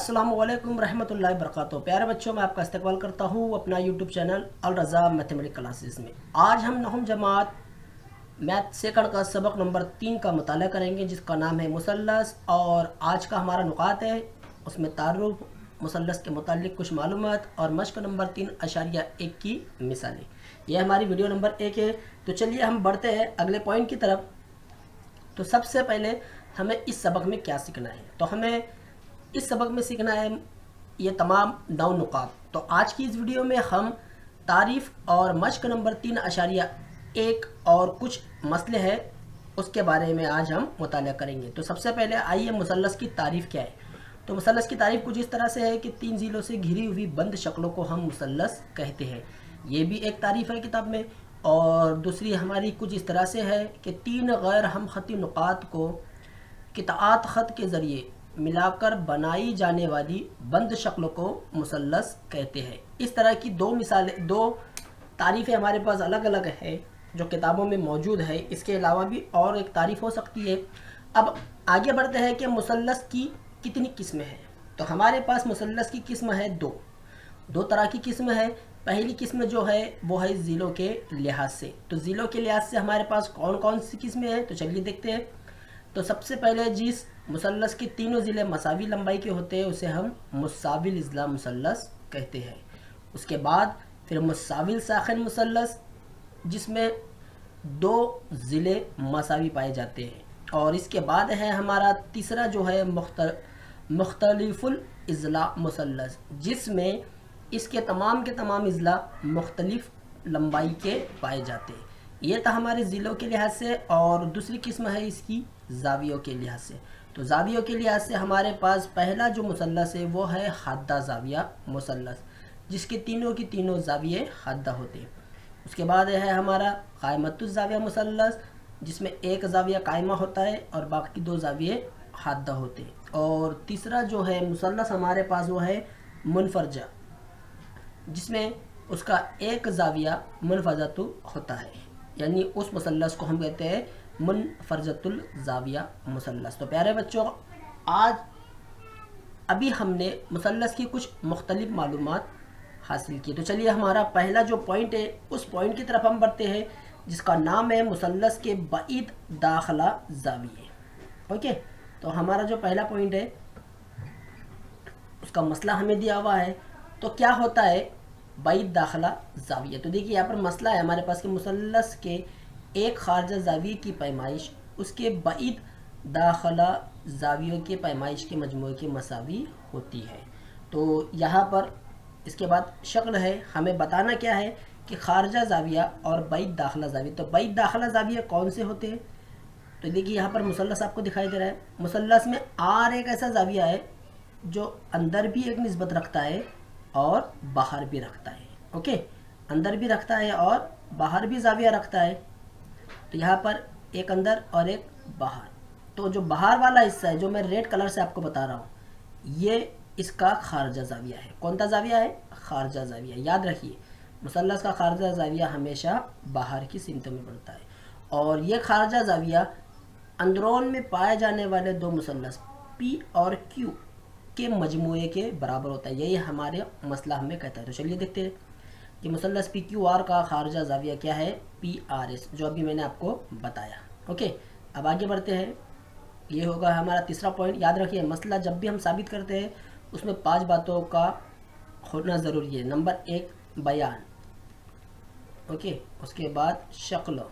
अस्सलामु अलैकुम रहमतुल्लाहि वबरकातुहू। प्यारे बच्चों, मैं आपका इस्तकबाल करता हूँ अपना यूट्यूब चैनल अल रज़ा मैथमेटिक्स क्लासेस में। आज हम नहुम जमात मैथ सेकंड का सबक नंबर 3 का मुताला करेंगे, जिसका नाम है मुसल्लस। और आज का हमारा नुकात है उसमें तारुफ, मुसल्लस के मुतालिक कुछ मालूमात और मश्क नंबर 3.1 की मिसालें। यह हमारी वीडियो नंबर 1 है। तो चलिए हम बढ़ते हैं अगले पॉइंट की तरफ। तो सबसे पहले हमें इस सबक में क्या सीखना है, तो हमें इस सबक में सीखना है ये तमाम 9 नुकात। तो आज की इस वीडियो में हम तारीफ़ और मश्क नंबर 3.1 और कुछ मसले हैं उसके बारे में आज हम मुताला करेंगे। तो सबसे पहले आइए मुसल्लस की तारीफ़ क्या है। तो मुसल्लस की तारीफ़ कुछ इस तरह से है कि 3 ज़ीलों से घिरी हुई बंद शक्लों को हम मुसल्लस कहते हैं। ये भी एक तारीफ़ है किताब में। और दूसरी हमारी कुछ इस तरह से है कि 3 गैर हम खती नुकात को किताअत ख़त के ज़रिए मिलाकर बनाई जाने वाली बंद शक्ल को मुसल्लस कहते हैं। इस तरह की 2 मिसालें, 2 तारीफ़ें हमारे पास अलग अलग है जो किताबों में मौजूद है। इसके अलावा भी और एक तारीफ़ हो सकती है। अब आगे बढ़ते हैं कि मुसल्लस की कितनी किस्में हैं। तो हमारे पास मुसल्लस की किस्म है 2 तरह की किस्म है। पहली किस्म जो है वो है ज़िलों के लिहाज से। तो ज़िलों के लिहाज से हमारे पास कौन कौन सी किस्में हैं, तो चलिए देखते हैं। तो सबसे पहले जिस मुसल्लस के तीनों ज़िले मसावी लंबाई के होते हैं उसे हम मुसाविल इज़्ला मुसल्लस कहते हैं। उसके बाद फिर मुसाविल साखिन मुसल्लस, जिसमें 2 ज़िले मसावी पाए जाते हैं। और इसके बाद है हमारा तीसरा जो है मुख्तलिफुल इज़्ला मुसल्लस, जिसमें इसके तमाम के तमाम इज़्ला मुख्तलिफ लंबाई के पाए जाते हैं। ये था हमारे ज़िलों के लिहाज से। और दूसरी किस्म है इसकी ज़ावियों के लिहाज से। तो ज़ावियों के लिहाज से हमारे पास पहला जो मुसल्लस है वो है हद्दा ज़ाविया मुसल्लस, जिसके तीनों की तीनों ज़ाविये हद्दा होते हैं। उसके बाद है हमारा क़ाइमतुज़ ज़ाविया मुसल्लस, जिसमें एक ज़ाविया कायमा होता है और बाकी 2 ज़ाविये हद्दा होते हैं। और तीसरा जो है मुसल्लस हमारे पास वो है मुनफरजा, जिसमें उसका एक ज़ाविया मुनफरजतु होता है, यानी उस मुसल्लस को हम कहते हैं मुनफरजतुल ज़ाविया मुसल्लस। तो प्यारे बच्चों, आज अभी हमने मुसल्लस की कुछ मुख्तलिफ मालूमात हासिल की। तो चलिए हमारा पहला जो पॉइंट है उस पॉइंट की तरफ हम बढ़ते हैं, जिसका नाम है मुसल्लस के बईद दाखला ज़ाविये। ओके, तो हमारा जो पहला पॉइंट है उसका मसला हमें दिया हुआ है। तो क्या होता है बईद दाखला ज़ाविया। तो देखिए यहाँ पर मसला है हमारे पास कि मुसल्लस के एक खारजा ज़ाविये की पैमाइश उसके बईद दाखला ज़ावियों के पैमाइश के मजमूए के मसावी होती है। तो यहाँ पर इसके बाद शक्ल है, हमें बताना क्या है कि खारजा ज़ाविया और बईद दाखला ज़ाविया। तो बईद दाखला ज़ाविया कौन से होते हैं, तो देखिए यहाँ पर मुसल्लस आपको दिखाई दे रहा है। मुसल्लस में आर एक ऐसा ज़ाविया है जो अंदर भी एक निस्बत रखता है और बाहर भी रखता है। ओके, अंदर भी रखता है और बाहर भी ज़ाविया रखता है। तो यहाँ पर एक अंदर और एक बाहर। तो जो बाहर वाला हिस्सा है जो मैं रेड कलर से आपको बता रहा हूँ, ये इसका खारजा ज़ाविया है। कौन सा ज़ाविया है? खारजा ज़ाविया। याद रखिए, मुसल्लस का खारजा ज़ाविया हमेशा बाहर की सिमतों में बढ़ता है। और ये खारजा ज़ाविया अंदरून में पाए जाने वाले 2 मुसल्लस P और Q के मजमूए के बराबर होता है। यही हमारे मसला हमें कहता है। तो चलिए देखते हैं कि मुसल्लस PQR का खारजा ज़ाविया क्या है, PRS, जो अभी मैंने आपको बताया। ओके, अब आगे बढ़ते हैं। ये होगा हमारा तीसरा पॉइंट। याद रखिए, मसला जब भी हम साबित करते हैं उसमें 5 बातों का होना ज़रूरी है। नंबर 1 बयान, ओके, उसके बाद शक्ल,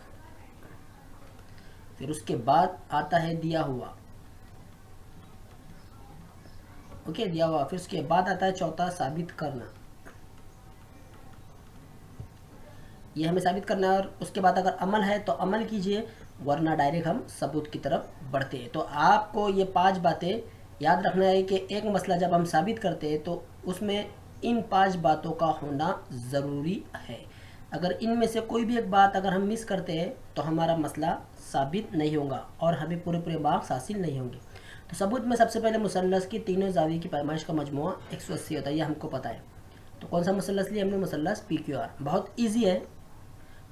फिर उसके बाद आता है दिया हुआ, ओके, दिया हुआ, फिर उसके बाद आता है चौथा साबित करना। ये हमें साबित करना है। और उसके बाद अगर अमल है तो अमल कीजिए, वरना डायरेक्ट हम सबूत की तरफ बढ़ते हैं। तो आपको ये 5 बातें याद रखना है कि एक मसला जब हम साबित करते हैं तो उसमें इन 5 बातों का होना ज़रूरी है। अगर इनमें से कोई भी एक बात अगर हम मिस करते हैं तो हमारा मसला साबित नहीं होगा और हमें पूरे मार्क्स हासिल नहीं होंगे। तो सबूत में सबसे पहले मुसल्लस की तीनों ज़ाविये की पैमाइश का मजमूआ 180 होता है, ये हमको पता है। तो कौन सा मुसल्लस लिया हमने? मुसल्लस PQR। बहुत ईजी है।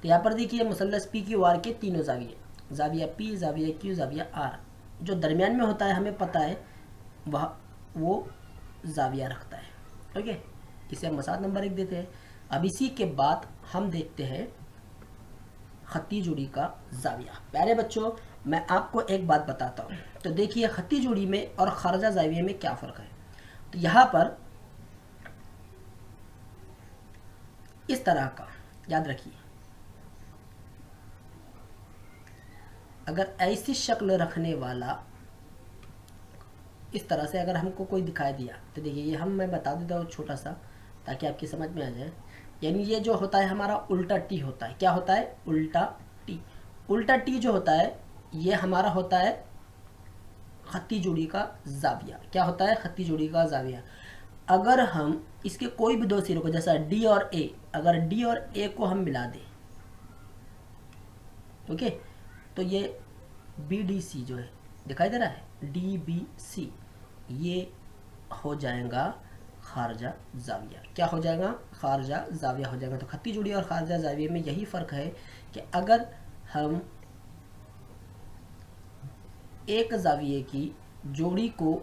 तो यहाँ पर देखिए मुसल्लस PQR के तीनों ज़ाविये, ज़ाविया P, ज़ाविया Q, ज़ाविया R, जो दरमियान में होता है हमें पता है वह वो जाविया रखता है। ओके, इसे हम मसाद नंबर 1 देते हैं। अब इसी के बाद हम देखते हैं खत्ती जोड़ी का जाविया। प्यारे बच्चों, मैं आपको एक बात बताता हूँ। तो देखिए, खत्ती जोड़ी में और खारजा जाविये में क्या फ़र्क है। तो यहाँ पर इस तरह का याद रखिए, अगर ऐसी शक्ल रखने वाला इस तरह से अगर हमको कोई दिखाई दिया, तो देखिए ये मैं बता देता हूँ छोटा सा ताकि आपकी समझ में आ जाए। यानी ये जो होता है हमारा उल्टा टी होता है। क्या होता है? उल्टा टी। उल्टा टी जो होता है ये हमारा होता है खत्ती जोड़ी का जाविया। क्या होता है? खत्ती जोड़ी का जाविया। अगर हम इसके कोई भी दो सिरों को, जैसा डी और ए, अगर डी और ए को हम मिला दें, ओके, तो ये बी डी सी जो है दिखाई दे रहा है, डी बी सी, ये हो जाएगा खारजा जाविया। क्या हो जाएगा? खारजा जाविया हो जाएगा। तो खत्ती जोड़ी और खारजा जाविये में यही फ़र्क है कि अगर हम एक जाविये की जोड़ी को,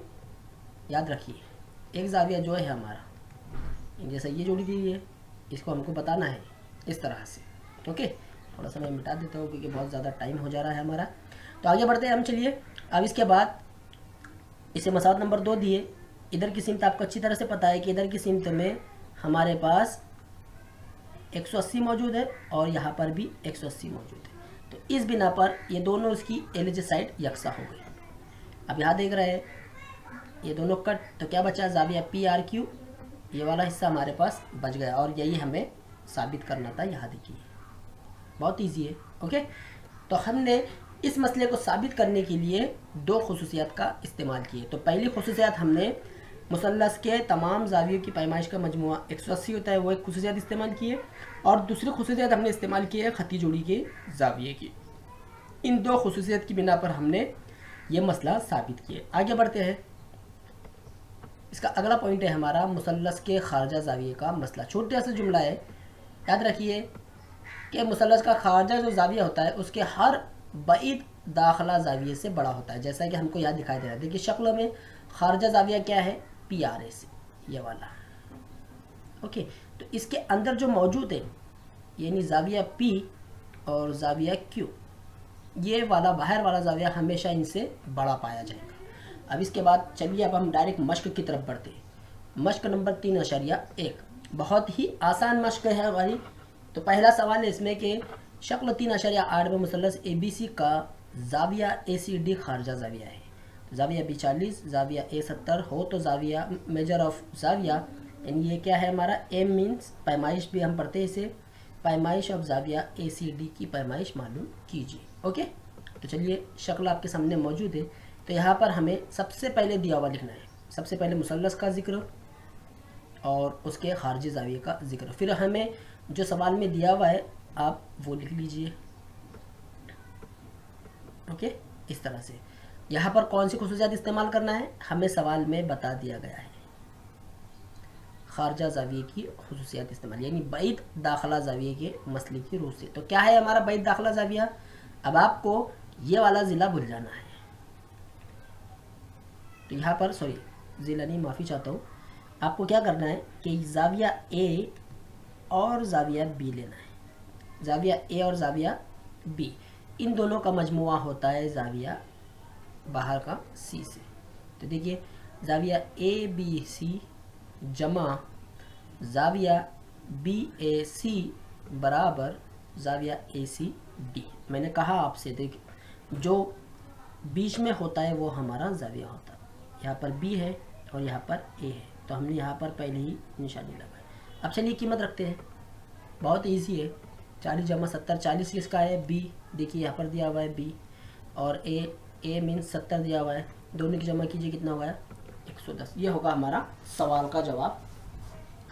याद रखिए, एक जाविया जो है हमारा, जैसे ये जोड़ी दी है, इसको हमको बताना है इस तरह से। ओके, थोड़ा सा मैं मिटा देता हूँ क्योंकि बहुत ज़्यादा टाइम हो जा रहा है हमारा। तो आगे बढ़ते हैं हम। चलिए, अब इसके बाद इसे मसाद नंबर 2 दिए। इधर की सिमत आपको अच्छी तरह से पता है कि इधर की सिमत में हमारे पास 180 मौजूद है और यहाँ पर भी 180 मौजूद है। तो इस बिना पर ये दोनों इसकी एलजे साइड यकसा हो गई। अब यहाँ देख रहे हैं ये दोनों कट, तो क्या बचा? जाविया पी आर क्यू, ये वाला हिस्सा हमारे पास बच गया और यही हमें साबित करना था। यहाँ देखिए, बहुत ईजी है। ओके, तो हमने इस मसले को साबित करने के लिए दो खुसूसियात का इस्तेमाल किए। तो पहली खुसूसियात, हमने मुसल्लस के तमाम जावियों की पैमाइश का मजमुआ 180 होता है, वो एक खुसूसियात इस्तेमाल की है। और दूसरी खुसूसियात हमने इस्तेमाल की है खत्ती जोड़ी के जाविये की। इन दो खुसूसियात की बिना पर हमने ये मसला साबित किए। आगे बढ़ते हैं। इसका अगला पॉइंट है हमारा मुसल्लस के खारजा जाविये का मसला। छोटा सा जुमला है, याद रखिए कि मुसल्लस का खारजा जो जाविया होता है उसके हर बईद दाखला जाविये से बड़ा होता है। जैसा कि हमको यहाँ दिखाई दे रहा है, देखिए शक्ल में खारजा जाविया क्या है? पी आर ए से, ये वाला। ओके, तो इसके अंदर जो मौजूद है यानी जाविया पी और जाविया क्यू, ये वाला बाहर वाला जाविया हमेशा इनसे बड़ा पाया जाएगा। अब इसके बाद चलिए अब हम डायरेक्ट मश्क की तरफ बढ़ते हैं। मश्क नंबर 3.1, बहुत ही आसान मश्क है हमारी। तो पहला सवाल है इसमें कि शक्ल 3.8 में मुसल्लस ABC का जाविया ACD खारजा जाविया है। तो जाविया B 40, जाविया A 70 हो तो जाविया मेजर ऑफ जाविया, यानी ये क्या है हमारा? M मीन्स पैमाइश भी हम पढ़ते हैं इसे, पैमाइश ऑफ जाविया ACD की पैमाइश मालूम कीजिए। ओके, तो चलिए शक्ल आपके सामने मौजूद है। तो यहाँ पर हमें सबसे पहले दिया हुआ लिखना है, सबसे पहले मुसल्लस का जिक्र और उसके खारजी जाविये का जिक्र। फिर हमें जो सवाल में दिया हुआ है आप वो लिख लीजिए। ओके, इस तरह से। यहाँ पर कौन सी खुसूसियात इस्तेमाल करना है हमें सवाल में बता दिया गया है, खारजा जाविये की खुसूसियात इस्तेमाल, यानी बैद दाखला जाविये के मसले की रूह से। तो क्या है हमारा बैद दाखला जाविया? अब आपको ये वाला ज़िला भूल जाना है। तो यहाँ पर सॉरी ज़िला नहीं, माफ़ी चाहता हूँ। आपको क्या करना है कि जाविया ए और जाविया बी लेना है। जाविया ए और जाविया बी, इन दोनों का मजमुआ होता है जाविया बाहर का सी से। तो देखिए जाविया ए बी सी जमा जाविया बी ए सी बराबर जाविया ए सी डी। मैंने कहा आपसे, देखिए जो बीच में होता है वो हमारा जाविया होता है। यहाँ पर बी है और यहाँ पर ए है, तो हमने यहाँ पर पहले ही निशानी लगाई। अब चलिए कीमत रखते हैं, बहुत इजी है। 40 जमा 70, 40 किसका है? बी। देखिए यहाँ पर दिया हुआ है बी और ए मीन्स 70 दिया हुआ है, दोनों की जमा कीजिए, कितना होगा? 110। ये होगा हमारा सवाल का जवाब,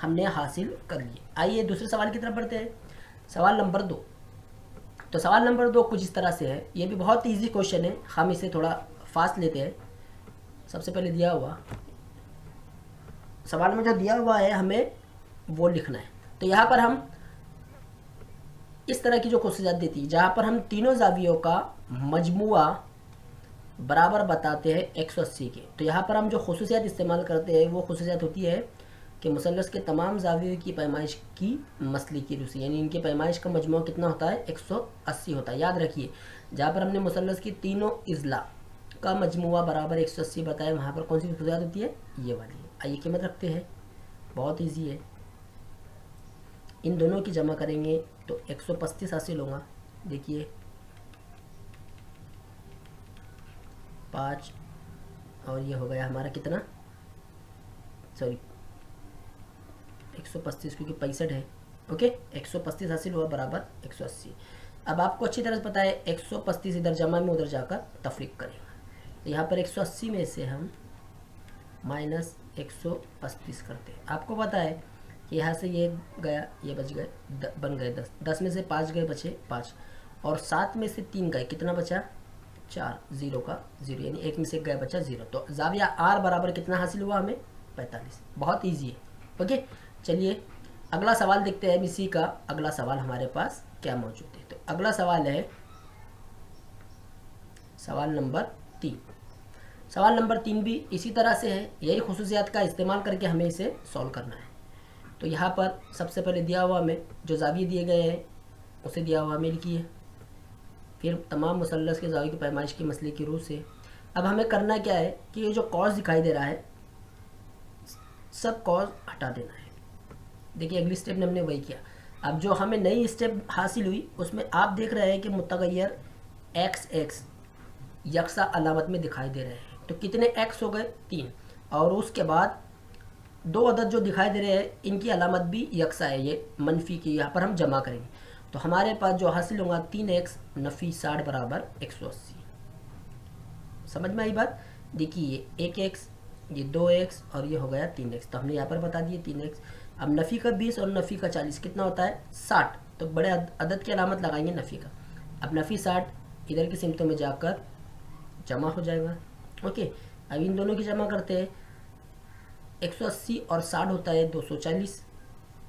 हमने हासिल कर लिया। आइए दूसरे सवाल की तरफ बढ़ते हैं। सवाल नंबर 2। तो सवाल नंबर 2 कुछ इस तरह से है, ये भी बहुत ईजी क्वेश्चन है, हम इसे थोड़ा फास्ट लेते हैं। सबसे पहले दिया हुआ सवाल में जो दिया हुआ है हमें वो लिखना है। तो यहाँ पर हम इस तरह की जो खुसूसियात देती है, जहाँ पर हम तीनों जावियों का मजमुआ बराबर बताते हैं 180 के। तो यहाँ पर हम जो खुसूसियात इस्तेमाल करते हैं वो खुसूसियात होती है कि मुसल्लस के तमाम ज़ावियों की पैमाइश की मसली की रूसी, यानी इनके पैमाइश का मजमू कितना होता है, 180 होता है। याद रखिए, जहाँ पर हमने मुसल्लस की तीनों इज़ला का मजमुआ बराबर 180 बताया, वहाँ पर कौन सी खुसूसियात होती है, ये वाली। आइए कीमत रखते हैं, बहुत ईजी है। इन दोनों की जमा करेंगे तो 135 हासिल होगा। देखिए 5 और ये हो गया हमारा कितना, सॉरी 135 क्योंकि 65 है। ओके, 135 हासिल हुआ बराबर 180। अब आपको अच्छी तरह से पता है 135 इधर जमा में उधर जाकर तफरीक करेंगे। यहाँ पर 180 में से हम माइनस 135 करते हैं। आपको पता है कि यहाँ से ये गया, ये बच गए, बन गए 10, 10 में से 5 गए, बचे 5, और 7 में से 3 गए, कितना बचा 4, 0 का 0, यानी 1 में से गया बचा 0। तो जाविया आर बराबर कितना हासिल हुआ हमें, 45। बहुत ईजी है। ओके, चलिए अगला सवाल देखते हैं। इसी का अगला सवाल हमारे पास क्या मौजूद है। तो अगला सवाल है सवाल नंबर 3। सवाल नंबर 3 भी इसी तरह से है, यही खुसूसियात का इस्तेमाल करके हमें इसे सॉल्व करना है। तो यहाँ पर सबसे पहले दिया हुआ हमें जो जाविये दिए गए हैं उसे दिया हुआ हमें लिखिए, फिर तमाम मुसल्लस के जाविये की पैमाइश की मसले की रूह से। अब हमें करना क्या है कि ये जो कॉस दिखाई दे रहा है सब कॉस हटा देना है। देखिए अगली स्टेप में हमने वही किया। अब जो हमें नई स्टेप हासिल हुई उसमें आप देख रहे हैं कि मुतगय्यर एक्स एक्स यकसा अलामत में दिखाई दे रहे हैं। तो कितने एक्स हो गए, 3, और उसके बाद 2 अदद जो दिखाई दे रहे हैं इनकी अलामत भी यकसा है, ये मनफी की, यहाँ पर हम जमा करेंगे। तो हमारे पास जो हासिल होगा 3x नफ़ी 60 बराबर 180। समझ में आई बात। देखिए ये 1x, ये 2x और ये हो गया 3x। तो हमने यहाँ पर बता दिए 3x। अब नफ़ी का 20 और नफ़ी का 40 कितना होता है, 60। तो बड़े अदद की अलामत लगाएंगे नफ़ी का। अब नफ़ी 60 इधर की सिमतों में जाकर जमा हो जाएगा। ओके, अब इन दोनों की जमा करते हैं। 180 और 60 होता है 240।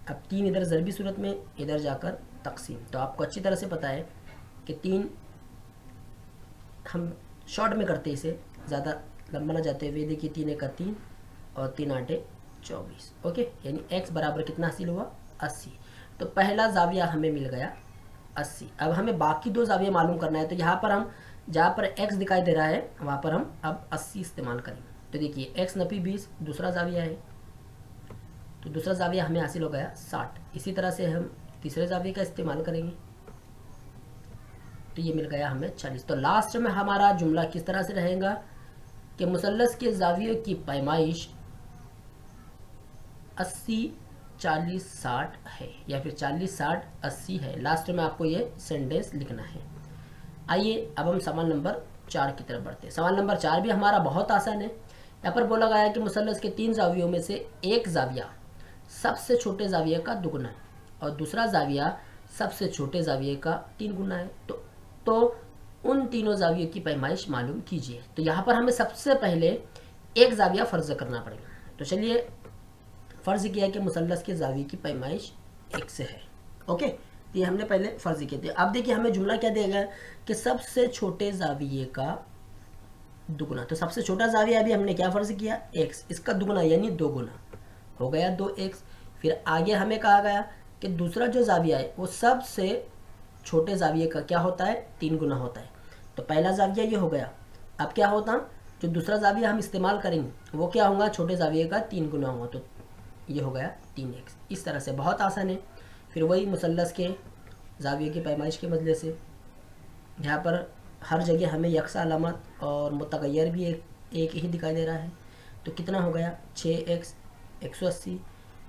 अब 3 इधर ज़रबी सूरत में, इधर जाकर तकसीम। तो आपको अच्छी तरह से पता है कि 3 हम शॉर्ट में करते इसे, ज़्यादा लंबा ना जाते हुए। देखिए 3 एक 3 और 3 8 24। ओके, यानी x बराबर कितना हासिल हुआ, 80। तो पहला जाविया हमें मिल गया 80। अब हमें बाकी 2 जाविया मालूम करना है। तो यहाँ पर हम जहाँ पर x दिखाई दे रहा है वहाँ पर हम अब 80 इस्तेमाल करेंगे। तो देखिए x नफ़ी 20 दूसरा जाविया है, तो दूसरा जाविया हमें हासिल हो गया 60। इसी तरह से हम तीसरे जाविये का इस्तेमाल करेंगे, तो ये मिल गया हमें 40। तो लास्ट में हमारा जुमला किस तरह से रहेगा कि मुसल्लस के जावियों की पैमाइश 80 40 60 है, या फिर 40 60 80 है। लास्ट में आपको ये सेंटेंस लिखना है। आइए अब हम सवाल नंबर 4 की तरफ बढ़ते हैं। सवाल नंबर 4 भी हमारा बहुत आसान है। यहाँ पर बोला गया है कि मुसल्लस के 3 जावियों में से एक जाविया सबसे छोटे जाविये का दुगुना है और दूसरा जाविया सबसे छोटे जाविये का 3 गुना है। तो उन तीनों जावियों की पैमाइश मालूम कीजिए। तो यहाँ पर हमें सबसे पहले एक जाविया फ़र्ज करना पड़ेगा। तो चलिए फ़र्ज़ किया कि मुसल्लस के जाविये की पैमाइश 1 से है। ओके, तो ये हमने पहले फ़र्ज़ किए थे। अब देखिए हमें जुमला क्या देगा कि सबसे छोटे जाविये का दुगुना। तो सबसे छोटा जाविया अभी हमने क्या फ़र्ज़ किया, x, इसका दुगुना यानी 2 गुना हो गया 2x। फिर आगे हमें कहा गया कि दूसरा जो जाविया है वो सबसे छोटे जाविये का क्या होता है, 3 गुना होता है। तो पहला जाविया ये हो गया। अब क्या होता, जो दूसरा जाविया हम इस्तेमाल करेंगे वो क्या होगा, छोटे जाविये का 3 गुना होगा। तो ये हो गया 3x। इस तरह से बहुत आसान है। फिर वही मुसल्लस के जाविये की पैमाइश के मसले से यहाँ पर हर जगह हमें यकसा अलामत और मुतगय्यर भी एक ही दिखाई दे रहा है। तो कितना हो गया 6x 180।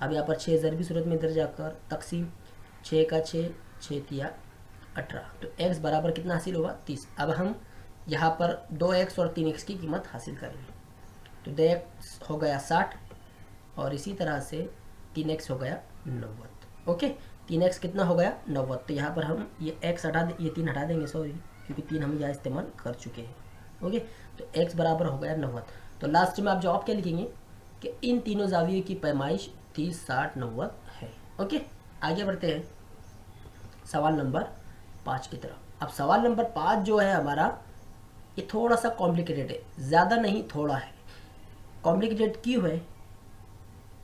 अब यहाँ पर 6 ज़रबी सूरत में इधर जाकर तकसीम, 6 का 6 6 तिया 18। तो x बराबर कितना हासिल होगा 30। अब हम यहाँ पर 2x और 3x की कीमत हासिल करेंगे। तो 2x हो गया 60 और इसी तरह से 3x हो गया 90। ओके, 3x कितना हो गया 90। तो यहाँ पर हम ये x हटा ये 3 हटा देंगे, सॉरी, क्योंकि 3 हम यहाँ इस्तेमाल कर चुके हैं। ओके, तो x बराबर हो गया 90। तो लास्ट में आप जवाब क्या लिखेंगे कि इन तीनों जावियों की पैमाइश 30 60 90 है। ओके, आगे बढ़ते हैं सवाल नंबर 5 की तरफ। अब सवाल नंबर 5 जो है हमारा ये थोड़ा सा कॉम्प्लिकेटेड है, ज़्यादा नहीं थोड़ा है। कॉम्प्लिकेटेड क्यों है?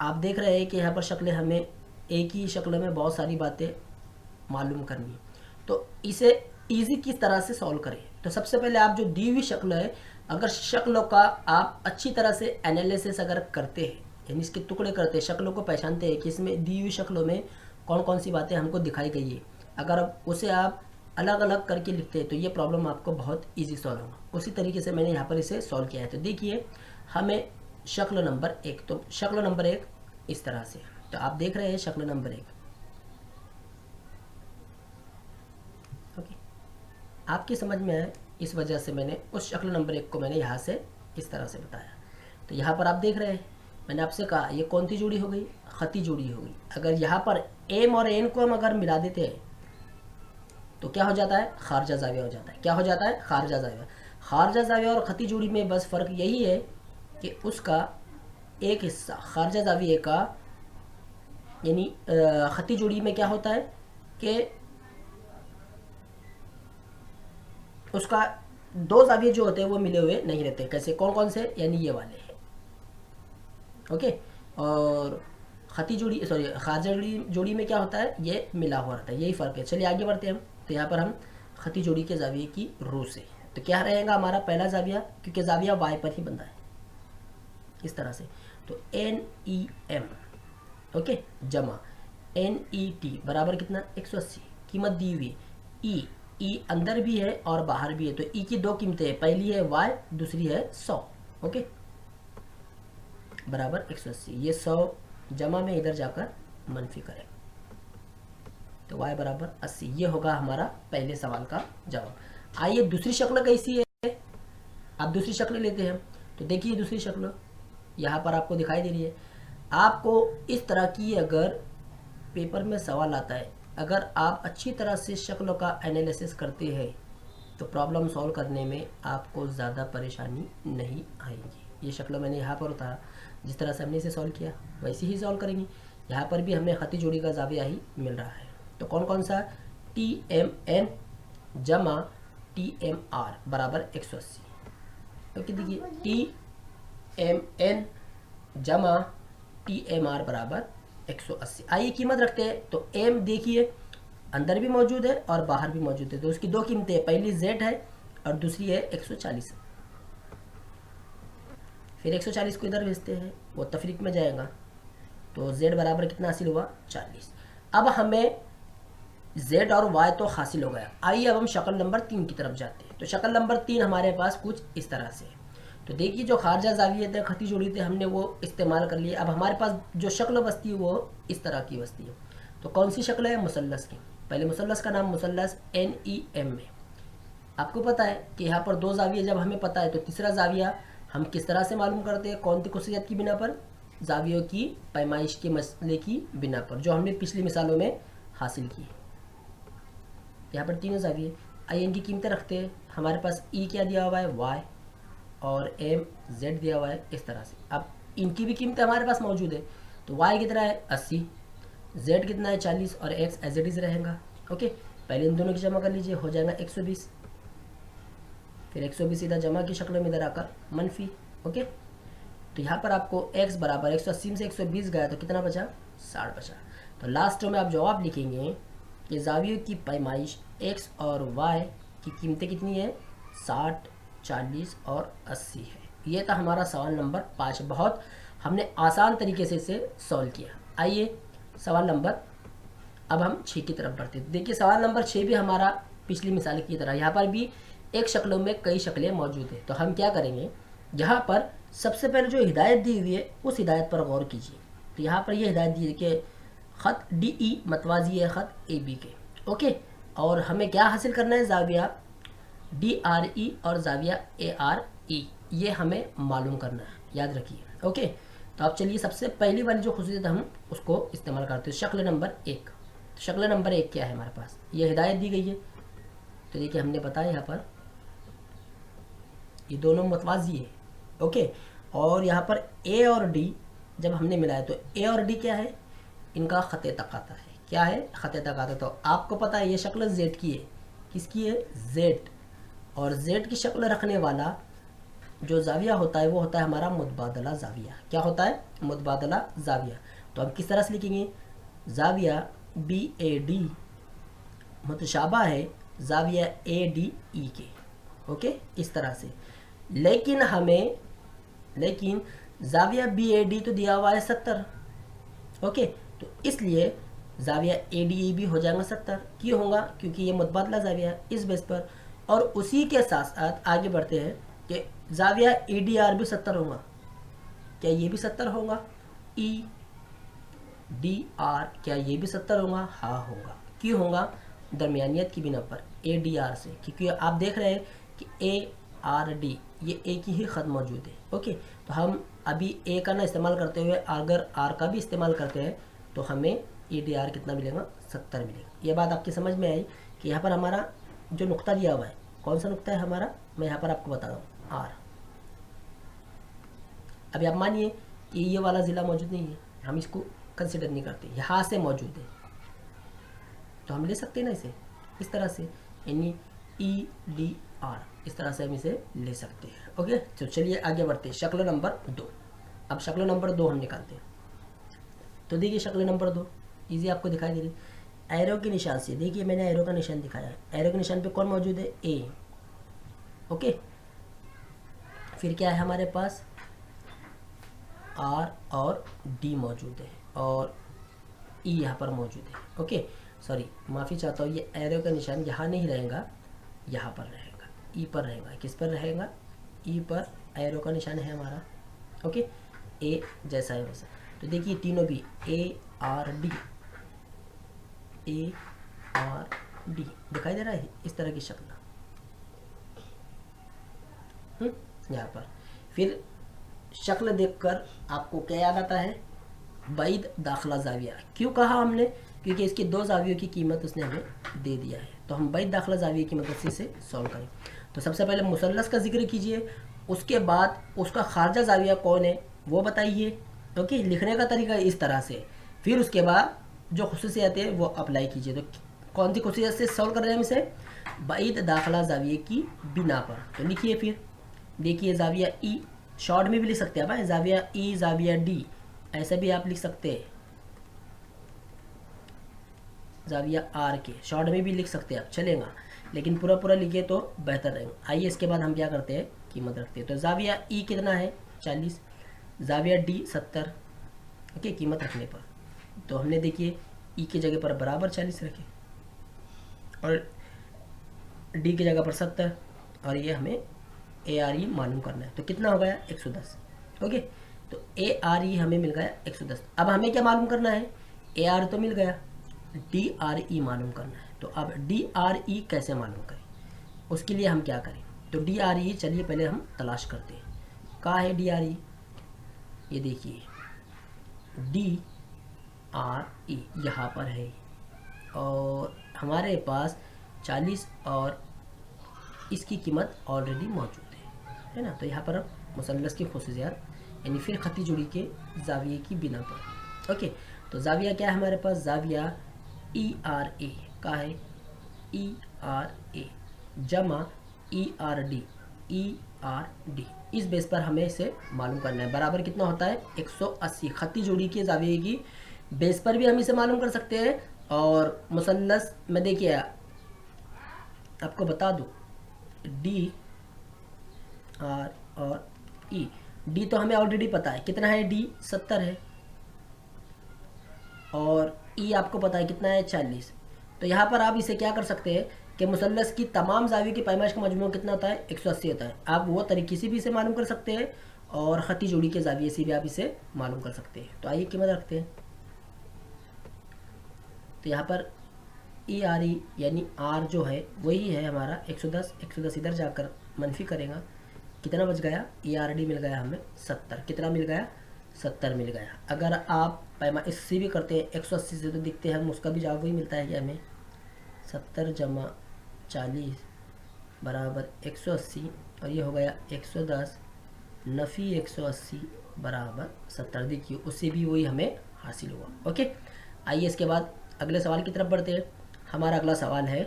आप देख रहे हैं कि यहाँ पर शक्लें, हमें एक ही शक्ल में बहुत सारी बातें मालूम करनी है, तो इसे इजी किस तरह से सॉल्व करें। तो सबसे पहले आप जो दी हुई शक्ल है, अगर शक्लों का आप अच्छी तरह से एनालिसिस अगर करते हैं, यानी इसके टुकड़े करते हैं, शक्लों को पहचानते हैं कि इसमें दी हुई शक्लों में कौन कौन सी बातें हमको दिखाई गई है, अगर उसे आप अलग अलग करके लिखते हैं तो ये प्रॉब्लम आपको बहुत ईजी सॉल्व होगा। उसी तरीके से मैंने यहाँ पर इसे सॉल्व किया है। तो देखिए हमें शक्ल नंबर 1, तो शक्ल नंबर 1 इस तरह से, तो आप देख रहे हैं शक्ल नंबर 1। ओके, आपकी समझ में आए, इस वजह से मैंने उस शक्ल नंबर 1 को मैंने यहाँ से इस तरह से बताया। तो यहाँ पर आप देख रहे हैं, मैंने आपसे कहा ये कौन सी जोड़ी हो गई? खती जोड़ी हो गई। अगर यहाँ पर एम और एन को हम अगर मिला देते हैं तो क्या हो जाता है? खारजा जाविया हो जाता है। क्या हो जाता है? खारजा जाविया। खारजा जाविया और खती जोड़ी में बस फ़र्क यही है कि उसका एक हिस्सा खारजा जाविये का, यानी खती जोड़ी में क्या होता है कि उसका 2 जाविये जो होते हैं वो मिले हुए नहीं रहते। कैसे? कौन कौन से? यानी ये वाले हैं। ओके, और खती जोड़ी, सॉरी, खारजा जोड़ी में क्या होता है? ये मिला हुआ रहता है। यही फ़र्क है। चलिए आगे बढ़ते हैं हम। तो यहाँ पर हम खती जोड़ी के जाविये की रो से, तो क्या रहेगा हमारा पहला जाविया, क्योंकि जाविया वाई पर ही बनता है इस तरह से, तो NEM, ओके, जमा NET बराबर कितना? 180। कीमत दी हुई E अंदर भी है और बाहर भी है, तो E की 2 कीमतें हैं, पहली है Y, दूसरी है 100। ओके, बराबर 180। ये 100 जमा में इधर जाकर मनफी करें तो y बराबर 80। ये होगा हमारा पहले सवाल का जवाब। आइए दूसरी शक्ल कैसी है, आप दूसरी शक्ल लेते हैं। तो देखिए दूसरी शक्ल यहाँ पर आपको दिखाई दे रही है। आपको इस तरह की अगर पेपर में सवाल आता है, अगर आप अच्छी तरह से शक्लों का एनालिसिस करते हैं तो प्रॉब्लम सॉल्व करने में आपको ज़्यादा परेशानी नहीं आएगी। ये शक्ल मैंने यहाँ पर उतारा, जिस तरह से हमने इसे सॉल्व किया वैसे ही सॉल्व करेंगे। यहाँ पर भी हमें खती जोड़ी का जाविया ही मिल रहा है। तो कौन कौन सा? TMN जमा TMR बराबर 180। ओके, देखिए TMN जमा TMR बराबर 180। आइए कीमत रखते हैं। तो M देखिए अंदर भी मौजूद है और बाहर भी मौजूद है, तो उसकी 2 कीमतें हैं, पहली Z है और दूसरी है 140। फिर 140 को इधर भेजते हैं, वो तफरीक में जाएगा, तो Z बराबर कितना हासिल हुआ? 40। अब हमें Z और Y तो हासिल हो गया। आइए अब हम शक्ल नंबर 3 की तरफ जाते हैं। तो शक्ल नंबर 3 हमारे पास कुछ इस तरह से है। तो देखिए जो खारजा जाविये थे, खती जोड़ी थे, हमने वो इस्तेमाल कर लिए। अब हमारे पास जो शक्ल बसती है वो इस तरह की बसती है। तो कौन सी शक्ल है? मुसल्लस की। पहले मुसल्लस का नाम मुसल्लस NEM है। आपको पता है कि यहाँ पर 2 जाविये जब हमें पता है तो तीसरा जाविया हम किस तरह से मालूम करते हैं? कौन सी खुसूसियत की बिना पर? जावियों की पैमाइश के मसले की बिना पर, जो हमने पिछली मिसालों में हासिल की। यहाँ पर 3 जाविये। आइए इनकी कीमतें रखते हैं। हमारे पास E क्या दिया हुआ है? Y, और M Z दिया हुआ है इस तरह से। अब इनकी भी कीमतें हमारे पास मौजूद है। तो Y कितना है? 80, Z कितना है? 40, और X एज इट इज रहेगा। ओके, पहले इन दोनों की जमा कर लीजिए, हो जाएगा 120। फिर 120 इधर जमा की शक्ल में इधर आकर मनफी। ओके, तो यहाँ पर आपको x बराबर 180 से 120 गया तो कितना बचा? 60 बचा। तो लास्ट में आप जवाब लिखेंगे कि जावियों की पैमाइश x और y की कीमतें कितनी है? 60, 40 और 80 है। ये था हमारा सवाल नंबर 5। बहुत हमने आसान तरीके से इसे सॉल्व किया। आइए सवाल नंबर, अब हम 6 की तरफ बढ़ते हैं। देखिए सवाल नंबर 6 भी हमारा पिछली मिसाल की तरह, यहाँ पर भी एक शक्लों में कई शक्लें मौजूद है। तो हम क्या करेंगे, यहाँ पर सबसे पहले जो हिदायत दी हुई है उस हिदायत पर गौर कीजिए। तो यहाँ पर ये हिदायत दी है कि ख़त DE मतवाजी है ख़त AB के। ओके, और हमें क्या हासिल करना है? जाविया DRE और जाविया ARE, ये हमें मालूम करना है, याद रखिए। ओके, तो आप चलिए सबसे पहली वाली जो खुसूसियत हम उसको इस्तेमाल करते हैं। शक्ल नंबर 1। तो शक्ल नंबर 1 क्या है हमारे पास? ये हिदायत दी गई है। तो देखिए हमने बताया यहाँ पर ये दोनों मतवाजी है। ओके, और यहाँ पर A और D जब हमने मिलाया तो A और D क्या है? इनका ख़त तकाता है। क्या है? ख़त तकाता। तो आपको पता है ये शक्ल Z की है। किसकी है? Z। और z की शक्ल रखने वाला जो जाविया होता है वो होता है हमारा मुतबादला जाविया। क्या होता है? मुतबादला जाविया। तो हम किस तरह से लिखेंगे? जाविया BAD मुतशाबा है जाविया ADE के। ओके, इस तरह से। लेकिन जाविया BAD तो दिया हुआ है 70। ओके, तो इसलिए जाविया ADE भी हो जाएगा 70। क्यों होगा? क्योंकि ये मुतबादला जाविया है इस बेस पर। और उसी के साथ साथ आगे बढ़ते हैं कि जाविया EDR भी 70 होगा। क्या ये भी 70 होगा? EDR क्या ये भी 70 होगा? हाँ होगा। क्यों होगा? दरमियानियत की बिना पर ADR से, क्योंकि आप देख रहे हैं कि ARD ये एक ही ख़त मौजूद है। ओके, तो हम अभी A का ना इस्तेमाल करते हुए अगर R का भी इस्तेमाल करते हैं तो हमें EDR कितना मिलेगा? 70 मिलेगा। ये बात आपकी समझ में आई कि यहाँ पर हमारा जो नुक्ता दिया हुआ है, कौन सा नुक्ता है हमारा? मैं यहाँ पर आपको बता रहा हूँ, R। अभी आप मानिए कि ये वाला ज़िला मौजूद नहीं है, हम इसको कंसिडर नहीं करते, यहाँ से मौजूद है, तो हम ले सकते हैं ना इसे इस तरह से, यानी EDR इस तरह से हम इसे ले सकते हैं। ओके, तो चलिए आगे बढ़ते हैं। शक्ल नंबर 2। अब शक्ल नंबर 2 हम निकालते हैं। तो देखिए शक्ल नंबर 2 इजी आपको दिखाई दे रही है। एरो के निशान से, देखिए मैंने एरो का निशान दिखाया है। एरो के निशान पे कौन मौजूद है? A। ओके, फिर क्या है हमारे पास? R और D मौजूद है और E यहाँ पर मौजूद है। ओके, सॉरी माफ़ी चाहता हूँ, ये एरो का निशान यहाँ नहीं रहेगा, यहाँ पर रहेगा, E पर रहेगा। किस पर रहेगा? E पर एरो का निशान है हमारा। ओके, A जैसा है वैसा। तो देखिए तीनों भी ARD दिखाई दे रहा है इस तरह की शक्ल यहाँ पर। फिर शक्ल देखकर आपको क्या याद आता है? बैद दाखला जाविया। क्यों कहा हमने? क्योंकि इसकी 2 जावियों की कीमत उसने हमें दे दिया है। तो हम बैद दाखला जाविया की मदद से इसे सॉल्व करें। तो सबसे पहले मुसल्लस का जिक्र कीजिए, उसके बाद उसका खारजा जाविया कौन है वो बताइए। ओके, लिखने का तरीका इस तरह से। फिर उसके बाद जो खुसूसियत है वो अप्लाई कीजिए। तो कौन सी खुसूसियत से सॉल्व कर रहे हैं हम इसे? बैद दाखला जाविये की बिना पर। तो लिखिए फिर, देखिए जाविया E शॉर्ट में भी लिख सकते हैं आप, जाविया E जाविया D ऐसे भी आप लिख सकते हैं, जाविया R के शॉर्ट में भी लिख सकते हैं आप, चलेगा, लेकिन पूरा पूरा लिखे तो बेहतर रहेगा। आइए इसके बाद हम क्या करते हैं, कीमत रखते हैं। तो जाविया E कितना है? 40, जाविया D 70। ओके, कीमत रखने पर तो हमने देखिए E की जगह पर बराबर 40 रखे और D की जगह पर 70, और ये हमें ARE मालूम करना है। तो कितना हो गया? 110। ओके, तो ARE हमें मिल गया 110। अब हमें क्या मालूम करना है? AR तो मिल गया, DRE मालूम करना है। तो अब DRE कैसे मालूम करें? उसके लिए हम क्या करें? तो DRE चलिए पहले हम तलाश करते हैं। कहाँ है DRE? ये देखिए DRE यहाँ पर है, और हमारे पास 40 और इसकी कीमत ऑलरेडी मौजूद है ना। तो यहाँ पर हम मुसल्लस की खुसूसियात यानी फिर खती जुड़ी के जाविये की बिना पर। ओके, तो जाविया क्या है हमारे पास? जाविया ERA का है, ERA जमा ERD इस बेस पर हमें इसे मालूम करना है। बराबर कितना होता है? 180। खती जोड़ी के जाविये की बेस पर भी हम इसे मालूम कर सकते हैं, और मुसल्लस में देखिए आपको बता दूँ D R और E। D तो हमें ऑलरेडी पता है कितना है, D 70 है, और E आपको पता है कितना है, 40। तो यहाँ पर आप इसे क्या कर सकते हैं कि मुसल्लस की तमाम जावियों की पैमाइश का मजमू कितना होता है? 180 होता है। आप वो तरीके से भी इसे मालूम कर सकते हैं, और खती जोड़ी के जाविये से भी आप इसे मालूम कर सकते हैं। तो आइए कीमत रखते हैं। तो यहाँ पर ERE यानी R जो है वही है हमारा 110। 110 इधर जाकर मनफी करेगा, कितना बच गया? ERD मिल गया हमें 70। कितना मिल गया? 70 मिल गया। अगर आप पैमा इससे भी करते हैं 180 से, तो दिखते हैं हम उसका भी जवाब वही मिलता है कि हमें 70 जमा 40 बराबर 180, और ये हो गया 110 नफ़ी 180 बराबर 70। देखिए उससे भी वही हमें हासिल हुआ। ओके, आइए इसके बाद अगले सवाल की तरफ बढ़ते हैं। हमारा अगला सवाल है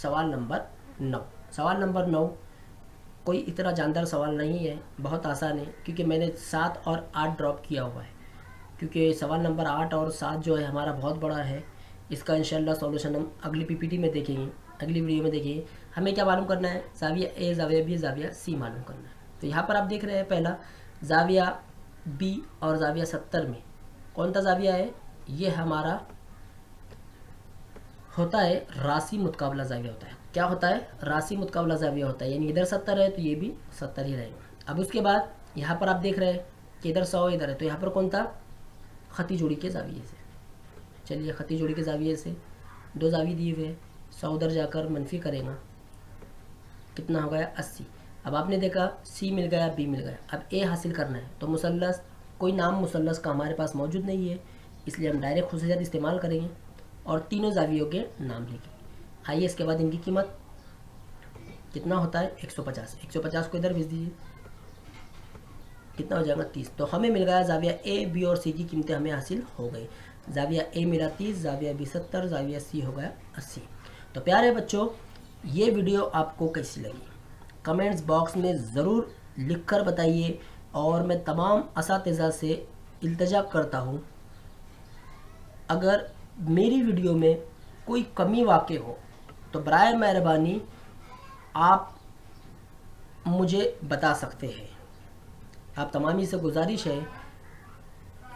सवाल नंबर 9। सवाल नंबर 9 कोई इतना जानदार सवाल नहीं है, बहुत आसान है, क्योंकि मैंने 7 और 8 ड्रॉप किया हुआ है। क्योंकि सवाल नंबर 8 और 7 जो है हमारा बहुत बड़ा है। इसका इंशाल्लाह सॉल्यूशन हम अगली पीपीटी में देखेंगे, अगली वीडियो में देखेंगे। हमें क्या मालूम करना है, जाविया ए, जाविया बी, जाविया सी मालूम करना है। तो यहाँ पर आप देख रहे हैं पहला जाविया बी और जाविया 70 में कौन सा जाविया है, ये हमारा होता है राशि मुतकाबला जाविया होता है। क्या होता है, राशि मुतकाबला जाविया होता है, यानी इधर 70 है तो ये भी 70 ही रहेगा। अब उसके बाद यहाँ पर आप देख रहे हैं कि इधर 100 इधर है, तो यहाँ पर कौन था, खती जोड़ी के जाविये से। चलिए खती जोड़ी के जाविये से 2 जाविये दिए हुए, 100 उधर जाकर मनफी करेगा, कितना हो गया 80। अब आपने देखा सी मिल गया, बी मिल गया, अब ए हासिल करना है। तो मुसल्लस, कोई नाम मुसल्लस का हमारे पास मौजूद नहीं है, इसलिए हम डायरेक्ट खुसूसियत इस्तेमाल करेंगे और तीनों जावियों के नाम लिखेंगे। आइए इसके बाद इनकी कीमत कितना होता है, 150। 150 को इधर भेज दीजिए, कितना हो जाएगा 30। तो हमें मिल गया जाविया ए, बी और सी की कीमतें हमें हासिल हो गई। जाविया ए मिला 30, जाविया बी 70, जाविया सी हो गया 80। तो प्यारे बच्चों, ये वीडियो आपको कैसी लगी कमेंट्स बॉक्स में ज़रूर लिख कर बताइए। और मैं तमाम असातिज़ा से इल्तिजा करता हूँ, अगर मेरी वीडियो में कोई कमी वाक़ई हो तो बराए मेहरबानी आप मुझे बता सकते हैं। आप तमामी से गुजारिश है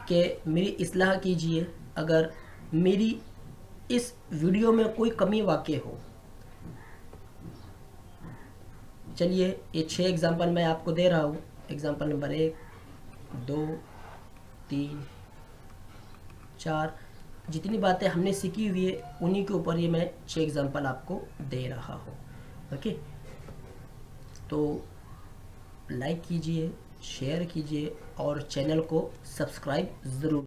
कि मेरी इस्लाह कीजिए अगर मेरी इस वीडियो में कोई कमी वाक़ई हो। चलिए ये 6 एग्ज़ाम्पल मैं आपको दे रहा हूँ। एग्ज़ाम्पल नंबर 1, 2, 3, 4, जितनी बातें हमने सीखी हुई है उन्हीं के ऊपर ये मैं 6 एग्ज़ाम्पल आपको दे रहा हूँ। ओके, तो लाइक कीजिए, शेयर कीजिए और चैनल को सब्सक्राइब ज़रूर